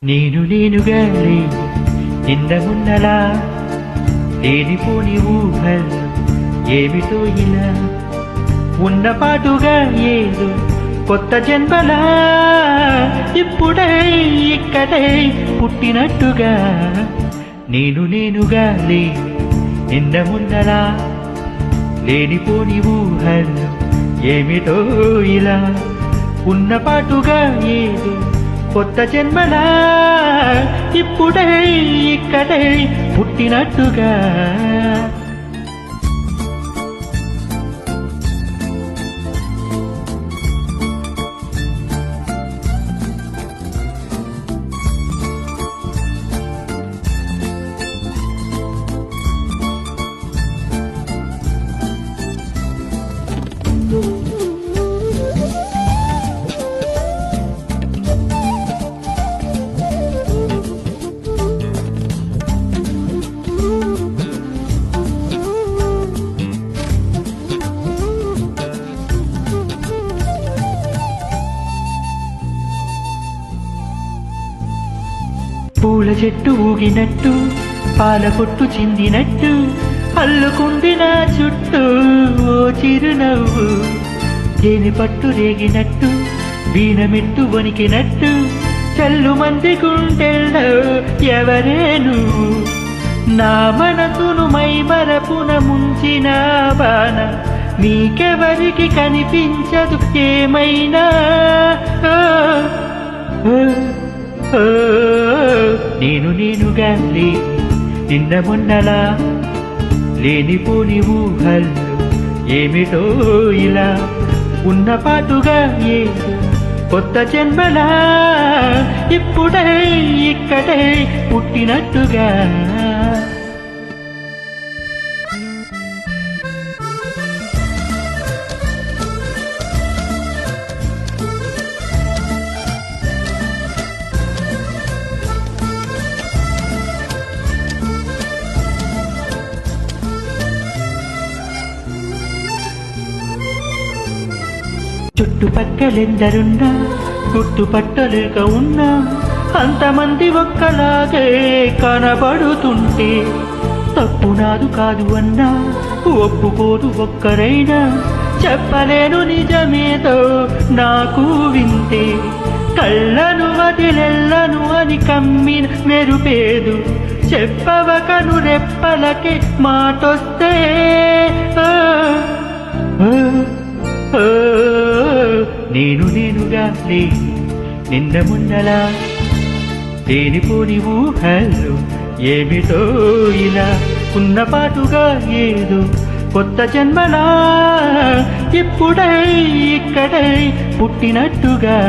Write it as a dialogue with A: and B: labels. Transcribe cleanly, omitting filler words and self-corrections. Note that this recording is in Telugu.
A: నేనుగాలే నిన్న ఉన్నలా లేనిపోని ఊహలు ఏమిటో ఇలా ఉన్నపాటుగా ఏదో కొత్త జన్మలా ఇప్పుడే ఇక్కడే పుట్టినట్టుగా నేనుగాలే నిన్న ఉన్నలా లేనిపోని ఊహలు ఏమిటో ఇలా ఉన్నపాటుగా ఏదో కొత్త జన్మలా ఇప్పుడే ఇక్కడే పుట్టినట్టుగా పూల చెట్టు ఊగినట్టు పాల పొట్టు చిందినట్టు అల్లుకుంది నా చుట్టూ ఓ చిరునవ్వు దేని పట్టు రేగినట్టు వీణమెట్టు వణికినట్టు చల్లు మంది గుండెల్లో ఎవరే నువ్వు నా మనసును మై మరపున ముంచిన బాణ మీకెవరికి కనిపించదు ఏమైనా నేనుగాలే నిన్న మొన్నలా లేనిపోని ఊహలు ఏమిటో ఇలా ఉన్నపాటుగా ఏదో కొత్త జన్మలా ఇప్పుడే ఇక్కడే పుట్టినట్టుగా చుట్టుపక్కలెందరున్నా గుర్తుపట్టలేక ఉన్నా అంతమంది ఒక్కలాగే కనబడుతుంటే తప్పు నాదు కాదు అన్నా ఒప్పుకోదు ఒక్కరైనా చెప్పలేను నిజమేదో నాకు వింటే కళ్ళను వదిలెళ్ళను అని కమ్మిన మెరుపేదు చెప్పవకను రెప్పలకే మాటొస్తే నేనుగాలే నిన్న మొన్నలా లేనిపోని ఊహలు ఏమిటో ఇలా ఉన్నపాటుగా ఏదో కొత్త జన్మలా ఇప్పుడే ఇక్కడే పుట్టినట్టుగా